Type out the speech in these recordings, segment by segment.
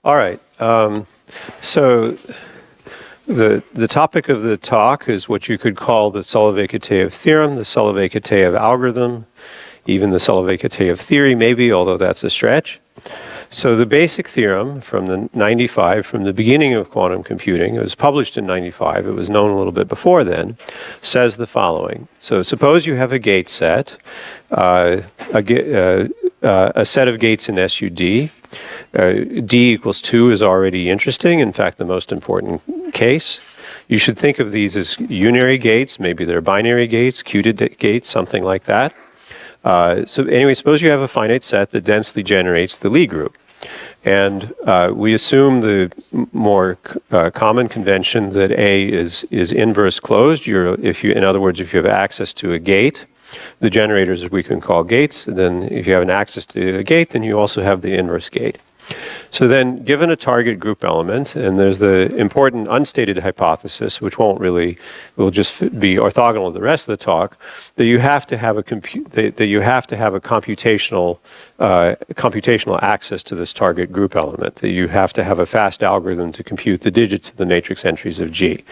All right. So the topic of the talk is what you could call the Solovay-Kitaev theorem, the Solovay-Kitaev algorithm, even the Solovay-Kitaev theory maybe, although that's a stretch. So the basic theorem from the 95, from the beginning of quantum computing, it was published in 95, it was known a little bit before then, says the following. So suppose you have a gate set, a set of gates in SUD. D equals 2 is already interesting, in fact the most important case. You should think of these as unary gates, maybe they're binary gates, qubit gates, something like that. So anyway, suppose you have a finite set that densely generates the Lie group. And we assume the more common convention that A is inverse closed. In other words, if you have access to a gate, the generators we can call gates. Then if you have an access to a gate, then you also have the inverse gate. So then, given a target group element, and there's the important unstated hypothesis, which will just be orthogonal to the rest of the talk, that you have to have a computational access to this target group element. That you have to have a fast algorithm to compute the digits of the matrix entries of G.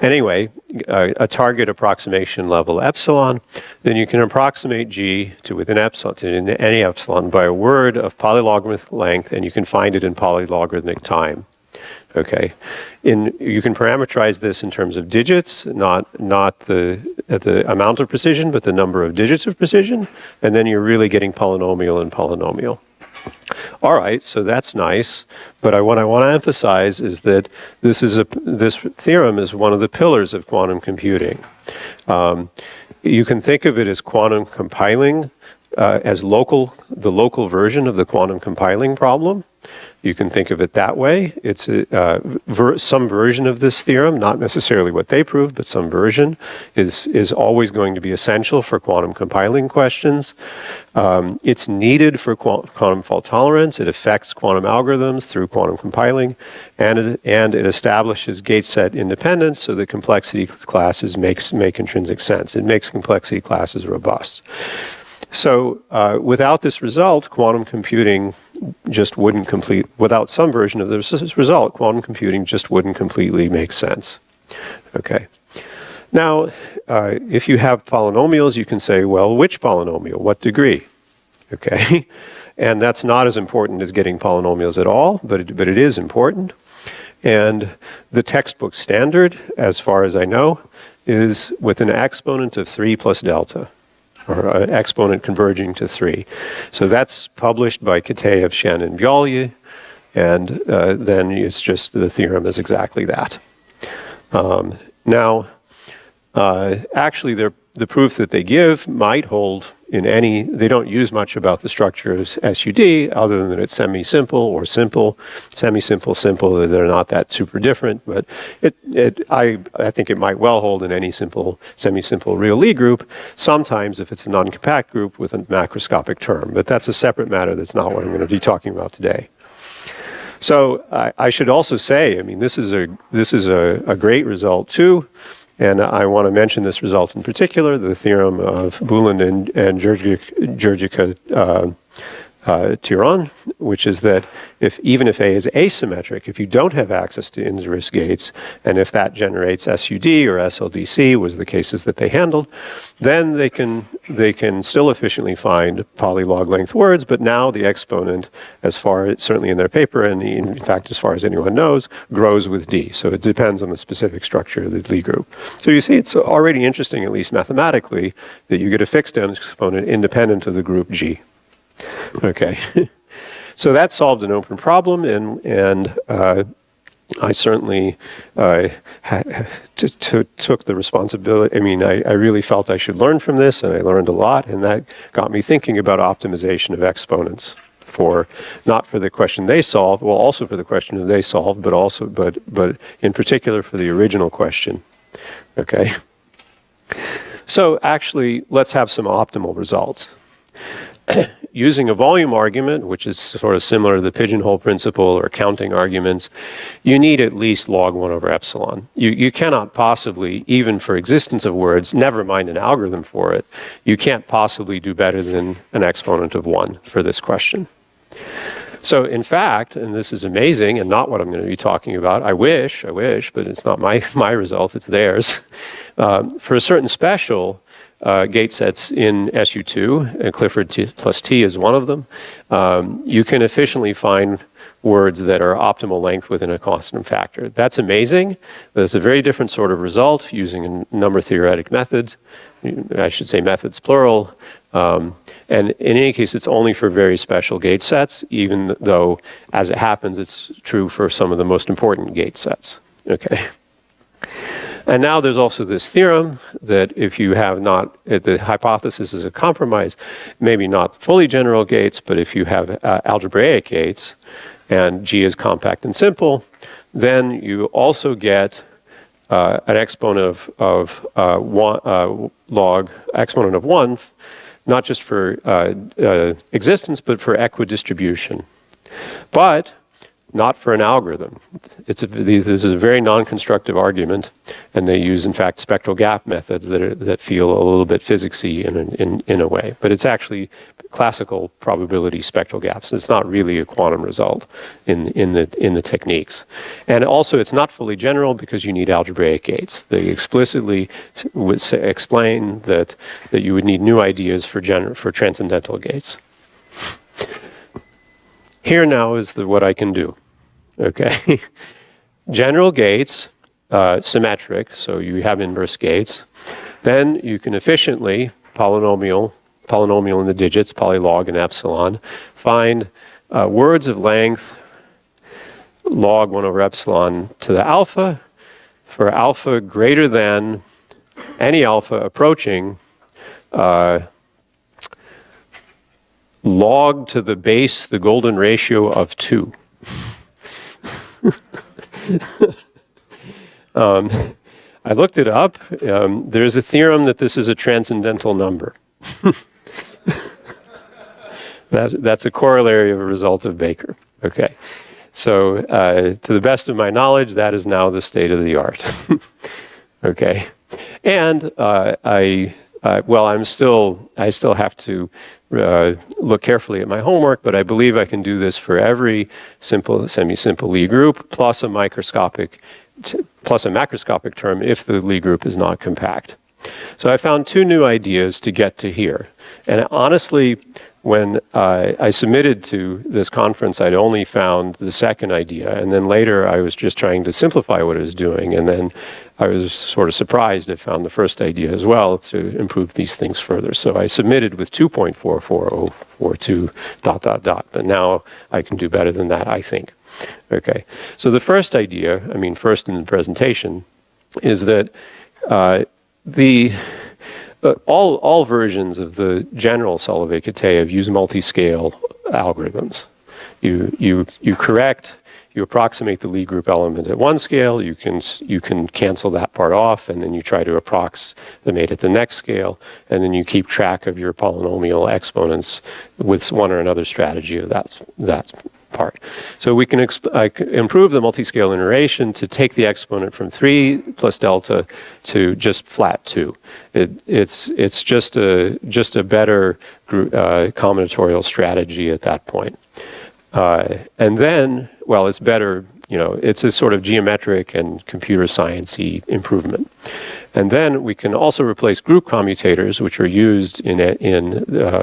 Anyway, a target approximation level epsilon, then you can approximate G to within epsilon, to any epsilon, by a word of polylogarithmic length, and you can find it in polylogarithmic time. Okay, you can parameterize this in terms of digits, not the amount of precision, but the number of digits of precision, and then you're really getting polynomial and polynomial. All right, so that's nice, but what I want to emphasize is that this theorem is one of the pillars of quantum computing. You can think of it as quantum compiling, as the local version of the quantum compiling problem. You can think of it that way. It's some version of this theorem, not necessarily what they proved, but some version is always going to be essential for quantum compiling questions. It's needed for quantum fault tolerance. It affects quantum algorithms through quantum compiling, and it establishes gate set independence so that complexity classes make intrinsic sense. It makes complexity classes robust. So without this result, quantum computing just wouldn't complete, without some version of this result, quantum computing just wouldn't completely make sense. Okay. Now, if you have polynomials, you can say, well, which polynomial? What degree? Okay. And that's not as important as getting polynomials at all, but it is important. And the textbook standard, as far as I know, is with an exponent of 3 plus delta, or an exponent converging to 3. So that's published by Kitaev, Shen, and Viollier, and then it's just the theorem is exactly that. Actually, the proof that they give might hold in any, they don't use much about the structure of SUD other than that it's semi-simple or simple, semi-simple, simple, they're not that super different, but I think it might well hold in any simple, semi-simple real Lie group, sometimes if it's a non-compact group with a macroscopic term, but that's a separate matter, that's not what I'm going to be talking about today. So I should also say, I mean, this is a great result too. And I want to mention this result in particular, the theorem of Bulin and Georgica-Tiron, which is that even if A is asymmetric, if you don't have access to inverse gates, and if that generates SUD or SLDC, was the cases that they handled, then they can still efficiently find polylog length words, but now the exponent, certainly in their paper, and in fact as far as anyone knows, grows with D. So it depends on the specific structure of the Lie group. So you see it's already interesting, at least mathematically, that you get a fixed exponent independent of the group G. Okay. So that solved an open problem, and I certainly took the responsibility. I mean, I really felt I should learn from this, and I learned a lot, and that got me thinking about optimization of exponents not for the question they solved, well, also for the question that they solved, but in particular for the original question. Okay. So actually, let's have some optimal results. Using a volume argument, which is sort of similar to the pigeonhole principle or counting arguments, you need at least log 1 over epsilon. You cannot possibly, even for existence of words, never mind an algorithm for it, you can't possibly do better than an exponent of 1 for this question. So in fact, and this is amazing and not what I'm going to be talking about, I wish, but it's not my result, it's theirs. For a certain special gate sets in SU2, and Clifford plus T is one of them, you can efficiently find words that are optimal length within a constant factor. That's amazing, but it's a very different sort of result using a number theoretic method. I should say methods plural. And in any case, it's only for very special gate sets, even though, as it happens, it's true for some of the most important gate sets. Okay. And now there's also this theorem that if you have not, the hypothesis is a compromise, maybe not fully general gates, but if you have algebraic gates and G is compact and simple, then you also get an exponent of log exponent of 1, not just for existence, but for equidistribution. But not for an algorithm. This is a very non-constructive argument, and they use, in fact, spectral gap methods that feel a little bit physicsy in a way. But it's actually classical probability spectral gaps. It's not really a quantum result in the techniques. And also, it's not fully general because you need algebraic gates. They explicitly would explain that you would need new ideas for transcendental gates. Here now is what I can do. Okay, general gates, symmetric, so you have inverse gates. Then you can efficiently polynomial in the digits, polylog and epsilon, find words of length log 1 over epsilon to the alpha for alpha greater than any alpha approaching log to the base, the golden ratio of 2. I looked it up. There's a theorem that this is a transcendental number. That's a corollary of a result of Baker. Okay. So to the best of my knowledge, that is now the state of the art. Okay. And I still have to look carefully at my homework, but I believe I can do this for every semi-simple Lie group plus a macroscopic term if the Lie group is not compact. So I found 2 new ideas to get to here. And honestly, when I submitted to this conference, I'd only found the second idea. And then later, I was just trying to simplify what I was doing. And then I was sort of surprised I found the first idea as well to improve these things further. So I submitted with 2.44042 ... But now I can do better than that, I think. Okay. So the first idea, first in the presentation, is that all versions of the general Solovay-Kitaev use multi-scale algorithms. You correct, you approximate the Lie group element at one scale, you can cancel that part off, and then you try to approximate at the next scale, and then you keep track of your polynomial exponents with one or another strategy of that part. So we can improve the multi-scale iteration to take the exponent from 3 plus delta to just flat 2. It's just a better combinatorial strategy at that point. And then, well, it's better, it's a sort of geometric and computer science-y improvement. And then we can also replace group commutators, which are used in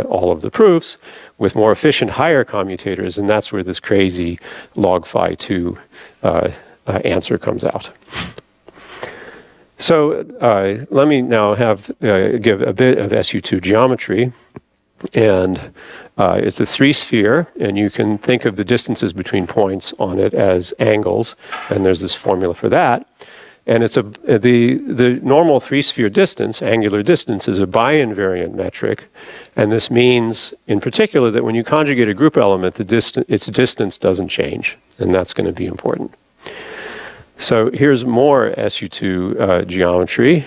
all of the proofs, with more efficient higher commutators, and that's where this crazy log phi 2 answer comes out. So let me now give a bit of SU2 geometry. And it's a 3-sphere, and you can think of the distances between points on it as angles, and there's this formula for that. And it's the normal 3-sphere distance, angular distance, is a bi-invariant metric, and this means, in particular, that when you conjugate a group element, its distance doesn't change, and that's going to be important. So here's more SU2 geometry.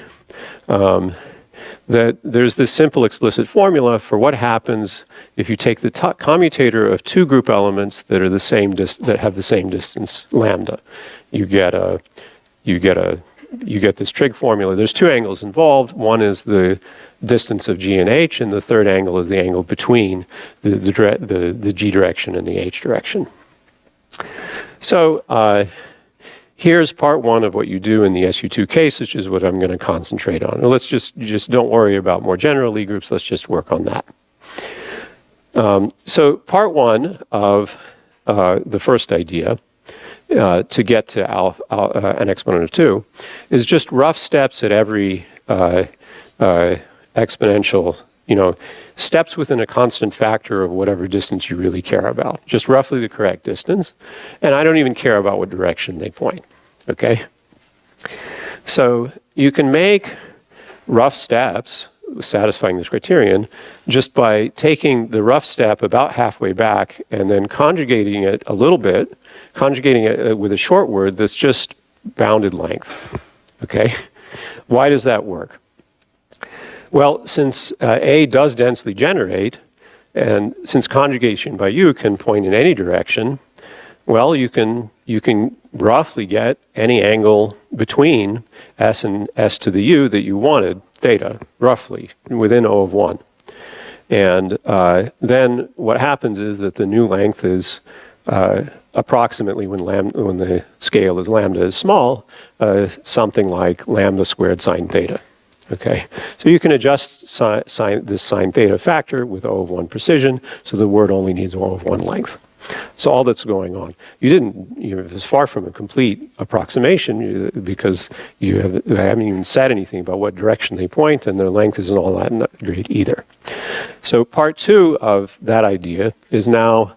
That there's this simple explicit formula for what happens if you take the commutator of 2 group elements that are that have the same distance lambda. You get a you get this trig formula. There's two angles involved. One is the distance of G and H, and the third angle is the angle between the G direction and the H direction. So here's part one of what you do in the SU2 case, which is what I'm going to concentrate on. Now let's just don't worry about more general Lie groups. Let's just work on that. So part one of the first idea to get to an exponent of 2 is just rough steps at every exponential, steps within a constant factor of whatever distance you really care about. Just roughly the correct distance. And I don't even care about what direction they point. Okay? So you can make rough steps satisfying this criterion just by taking the rough step about halfway back and then conjugating it a little bit, conjugating it with a short word that's just bounded length. Okay? Why does that work? Well, since A does densely generate, and since conjugation by U can point in any direction, well, you can roughly get any angle between S and S to the U that you wanted, theta, roughly, within O of 1. And then what happens is that the new length is approximately, when the scale is lambda is small, something like lambda squared sine theta. Okay, so you can adjust this sine theta factor with O of 1 precision, so the word only needs O of 1 length. So all that's going on. It's far from a complete approximation because you haven't even said anything about what direction they point, and their length isn't all that great either. So part two of that idea is now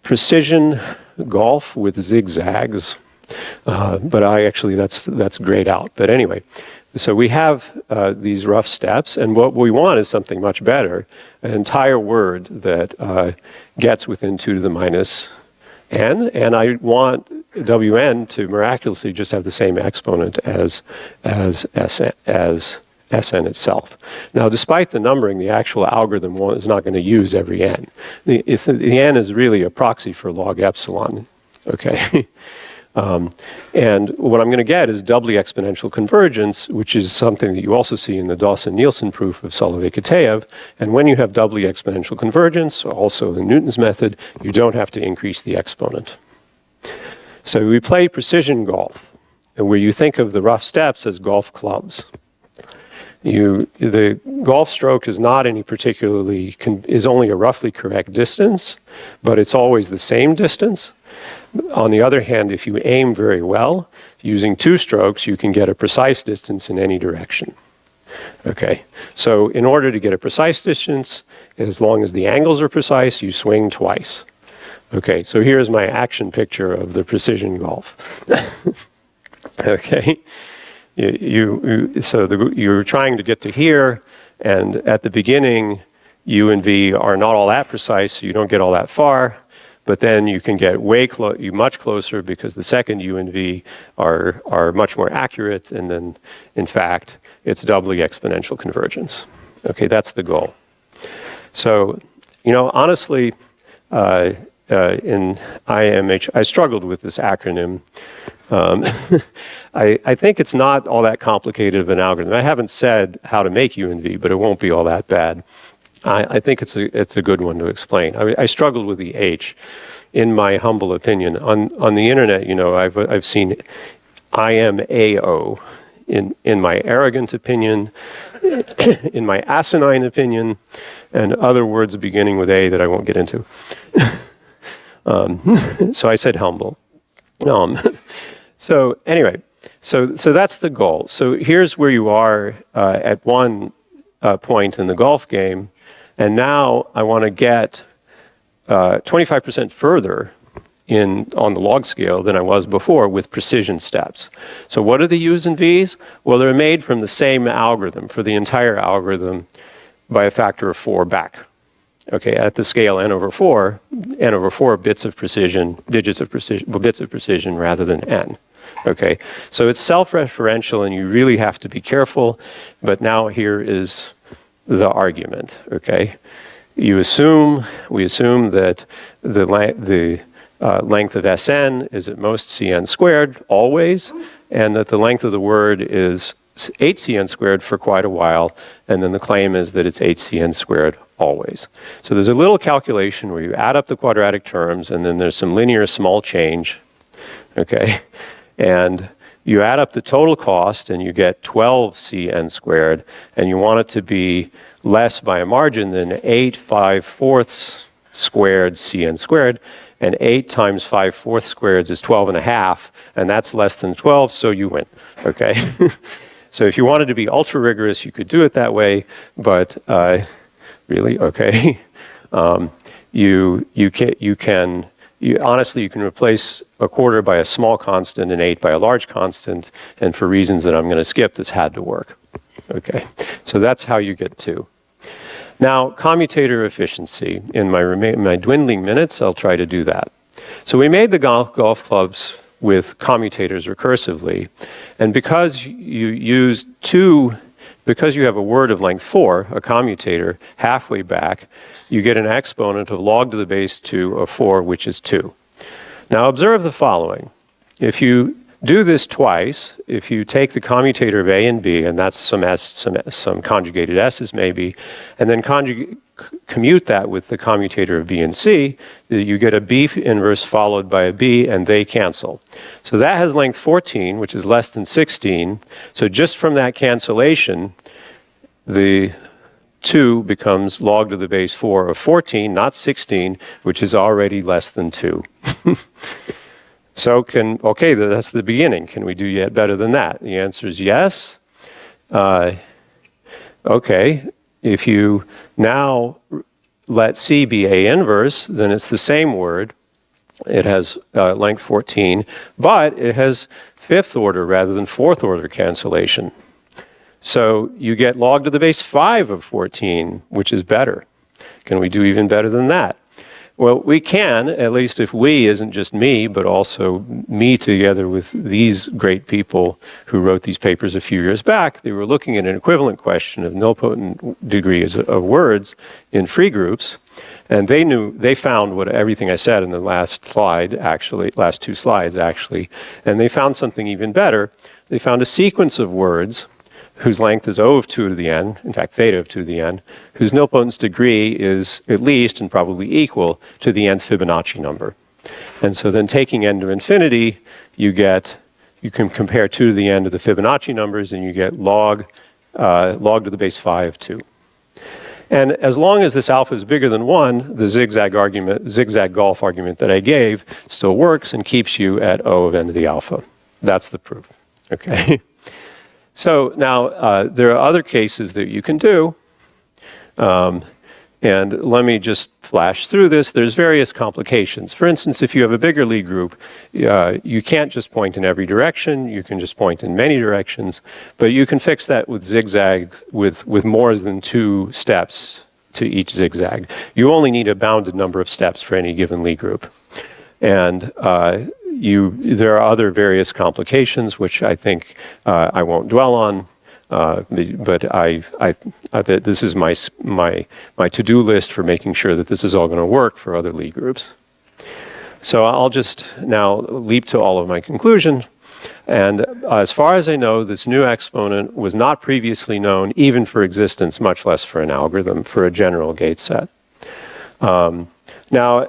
precision golf with zigzags. But that's grayed out. But anyway, so we have these rough steps, and what we want is something much better, an entire word that gets within 2 to the minus n, and I want Wn to miraculously just have the same exponent as Sn itself. Now, despite the numbering, the actual algorithm is not going to use every n. The n is really a proxy for log epsilon, okay? And what I'm going to get is doubly exponential convergence, which is something that you also see in the Dawson-Nielsen proof of Solovay-Kitaev. And when you have doubly exponential convergence, also in Newton's method, you don't have to increase the exponent. So we play precision golf, where you think of the rough steps as golf clubs. The golf stroke is not any is only a roughly correct distance, but it's always the same distance. On the other hand, if you aim very well, using 2 strokes, you can get a precise distance in any direction. Okay, so in order to get a precise distance, as long as the angles are precise, you swing twice. Okay, so here's my action picture of the precision golf. Okay, you're trying to get to here, and at the beginning, U and V are not all that precise, so you don't get all that far. But then you can get much closer because the second U and V are much more accurate, and then, in fact, it's doubly exponential convergence. Okay, that's the goal. So, honestly, in IMH, I struggled with this acronym. I think it's not all that complicated of an algorithm. I haven't said how to make U and V, but it won't be all that bad. I think it's a good one to explain. I struggled with the H, in my humble opinion. On the internet, I've seen IMAO in my arrogant opinion, in my asinine opinion, and other words beginning with A that I won't get into. So I said humble. So anyway, so that's the goal. So here's where you are at one point in the golf game. And now I want to get 25% further on the log scale than I was before with precision steps. So what are the U's and V's? Well, they're made from the same algorithm for the entire algorithm by a factor of 4 back. Okay, at the scale n over 4 bits of precision rather than n. Okay, so it's self-referential and you really have to be careful, but now here is the argument, okay? We assume that the length of Sn is at most Cn squared always, and that the length of the word is 8Cn squared for quite a while, and then the claim is that it's 8Cn squared always. So there's a little calculation where you add up the quadratic terms, and then there's some linear small change, okay? And you add up the total cost, and you get 12Cn squared, and you want it to be less by a margin than 8 5/4 squared Cn squared, and 8 times 5/4 squared is 12.5, and that's less than 12, so you win, okay? So if you wanted to be ultra rigorous, you could do it that way, but really, okay. Honestly, you can replace a quarter by a small constant and 8 by a large constant, and for reasons that I'm going to skip, this had to work. Okay, so that's how you get 2. Now, commutator efficiency. In my dwindling minutes, I'll try to do that. So we made the golf clubs with commutators recursively, and because you have a word of length 4, a commutator, halfway back, you get an exponent of log to the base 2 of 4, which is 2. Now observe the following. If you do this twice, if you take the commutator of A and B, and that's some conjugated S's maybe, and then commute that with the commutator of B and C, you get a B inverse followed by a B, and they cancel. So that has length 14, which is less than 16. So just from that cancellation, the 2 becomes log to the base 4 of 14, not 16, which is already less than 2. So okay, that's the beginning. Can we do yet better than that? The answer is yes. Okay, if you now let C be A inverse, then it's the same word. It has length 14, but it has 5th order rather than 4th order cancellation. So you get log to the base 5 of 14, which is better. Can we do even better than that? Well, we can, at least if we isn't just me, but also me together with these great people who wrote these papers a few years back. They were looking at an equivalent question of nilpotent degrees of words in free groups, and they found everything I said in the last two slides actually, and they found something even better. They found a sequence of words whose length is O of 2 to the n, in fact theta of 2 to the n, whose nilpotence degree is at least and probably equal to the nth Fibonacci number. And so then taking n to infinity, you can compare 2 to the n to the Fibonacci numbers, and you get log to the base 5 of 2. And as long as this alpha is bigger than 1, the zigzag golf argument that I gave still works and keeps you at O of n to the alpha. That's the proof, okay? So now there are other cases that you can do, and let me just flash through this. There's various complications. For instance, if you have a bigger Lie group, you can't just point in every direction. You can just point in many directions, but you can fix that with zigzag with more than 2 steps to each zigzag. You only need a bounded number of steps for any given Lie group. And there are other various complications, which I think I won't dwell on, but this is my to-do list for making sure that this is all going to work for other Lie groups. So I'll just now leap to all of my conclusions. And as far as I know, this new exponent was not previously known, even for existence, much less for an algorithm, for a general gate set. Now,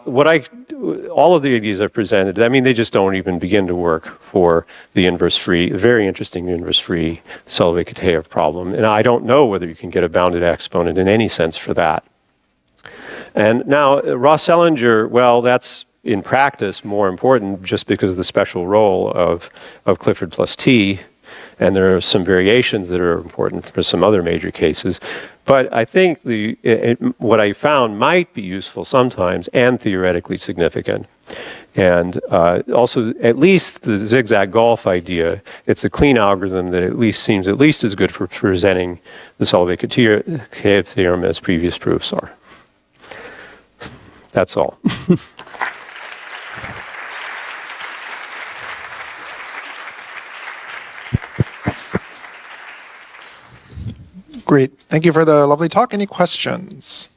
all of the ideas I've presented, I mean, they just don't even begin to work for the inverse-free, very interesting inverse-free Solovay-Kitaev problem. And I don't know whether you can get a bounded exponent in any sense for that. And now, Ross-Selinger, well, that's in practice more important just because of the special role of Clifford plus T. And there are some variations that are important for some other major cases. But I think what I found might be useful sometimes and theoretically significant. And also, at least the zigzag golf idea, it's a clean algorithm that seems at least as good for presenting the Solovay-Kitaev theorem as previous proofs are. That's all. Great. Thank you for the lovely talk. Any questions?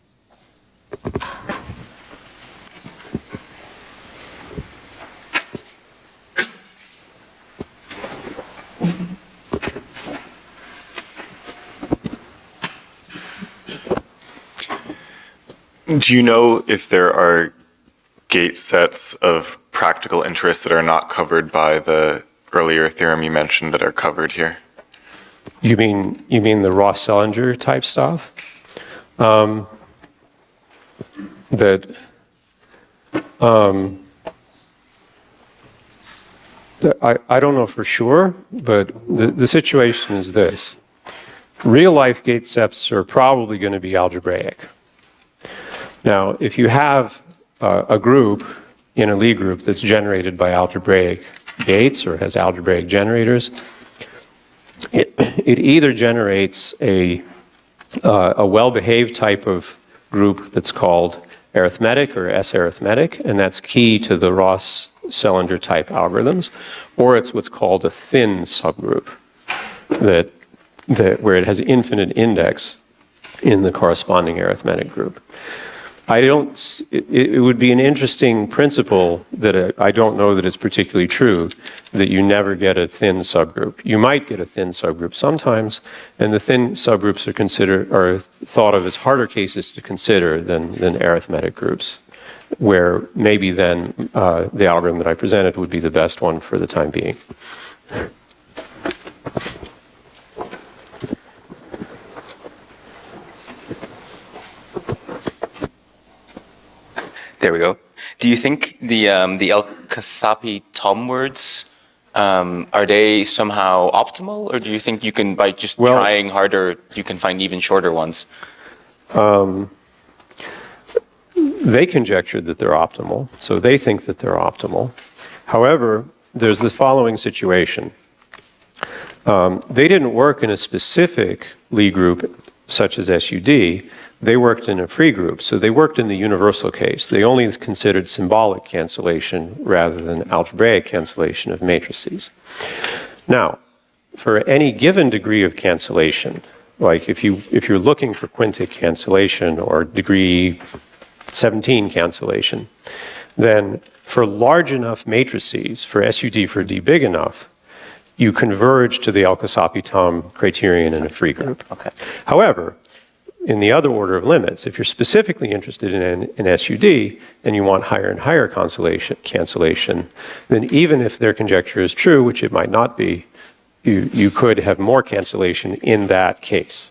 Do you know if there are gate sets of practical interest that are not covered by the earlier theorem you mentioned that are covered here? You mean the Ross-Selinger type stuff? I don't know for sure, but the situation is this. Real-life gate sets are probably going to be algebraic. Now, if you have a group in a Lie group that's generated by algebraic gates or has algebraic generators, it either generates a well-behaved type of group that's called arithmetic or S-arithmetic, and that's key to the Ross-Selinger type algorithms, or it's what's called a thin subgroup, where it has infinite index in the corresponding arithmetic group. It would be an interesting principle that I don't know that it's particularly true, that you never get a thin subgroup. You might get a thin subgroup sometimes, and the thin subgroups are thought of as harder cases to consider than arithmetic groups, where maybe then the algorithm that I presented would be the best one for the time being. There we go. Do you think the El-Kasapi-Tom words, are they somehow optimal, or do you think you can, by just trying harder, you can find even shorter ones? They conjectured that they're optimal, so they think that they're optimal. However, there's the following situation. They didn't work in a specific Lie group such as SUD. They worked in a free group, so they worked in the universal case. They only considered symbolic cancellation rather than algebraic cancellation of matrices. Now, for any given degree of cancellation, like if you're looking for quintic cancellation or degree 17 cancellation, then for large enough matrices, for SUD for D big enough, you converge to the El-Kasapi-Tom criterion in a free group. Okay. However, in the other order of limits, if you're specifically interested in SUD and you want higher and higher cancellation, then even if their conjecture is true, which it might not be, you could have more cancellation in that case.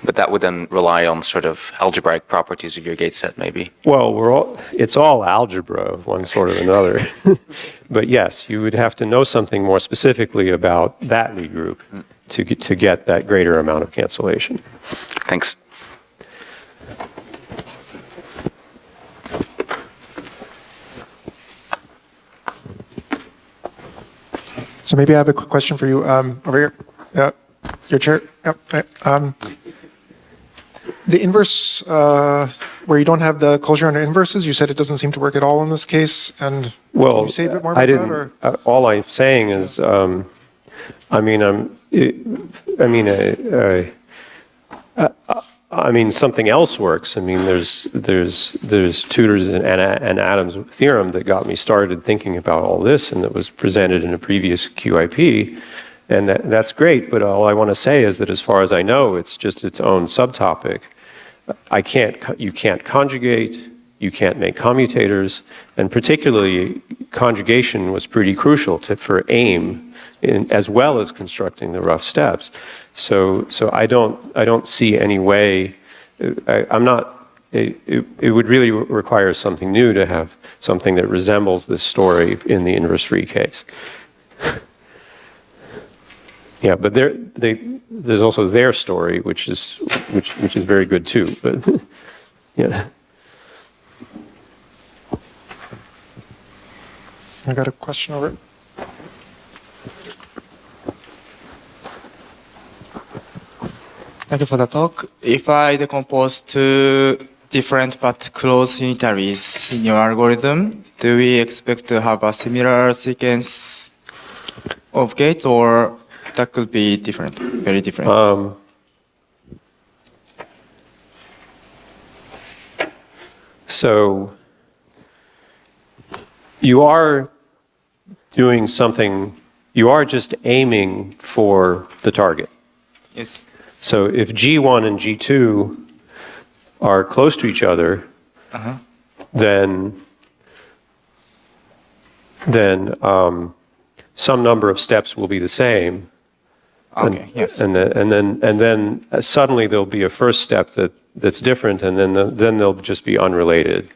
But that would then rely on sort of algebraic properties of your gate set, maybe. Well, it's all algebra of one sort or another. But yes, you would have to know something more specifically about that Lie group to get that greater amount of cancellation. Thanks. So maybe I have a quick question for you over here. Yeah, your chair. Yep. The inverse, where you don't have the closure under inverses, you said it doesn't seem to work at all in this case. And well, can you say a bit more about that? Or? All I'm saying is, something else works. I mean, there's Tudor's and Adams' theorem that got me started thinking about all this, and that was presented in a previous QIP, and that's great. But all I want to say is that, as far as I know, it's just its own subtopic. You can't conjugate. You can't make commutators, and particularly conjugation was pretty crucial for AIM, as well as constructing the rough steps. So I don't see any way. It would really require something new to have something that resembles this story in the inverse free case. Yeah, but there's also their story, which is very good too. But yeah. I got a question over. Thank you for the talk. If I decompose two different but close unitaries in your algorithm, do we expect to have a similar sequence of gates, or that could be different, very different? So you are doing something, you are just aiming for the target. Yes. So if G1 and G2 are close to each other, then some number of steps will be the same. Okay. Yes. And then suddenly there'll be a first step that's different, and then they'll just be unrelated.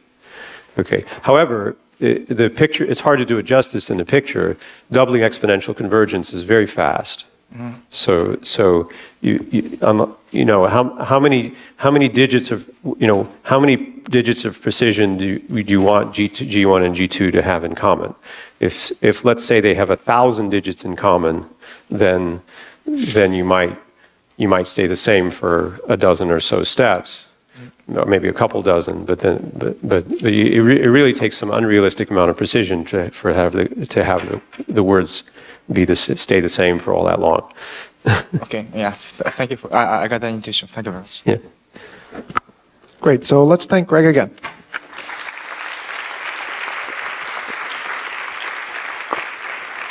Okay. However, the picture, it's hard to do it justice in the picture. Doubling exponential convergence is very fast. So how many digits of precision do you want G1 and G2 to have in common? If let's say they have 1,000 digits in common, then you might stay the same for a dozen or so steps, maybe a couple dozen. But it really takes some unrealistic amount of precision to have the words stay the same for all that long. Okay. Yeah. Thank you for. I got that intuition. Thank you very much. Yeah. Great. So let's thank Greg again.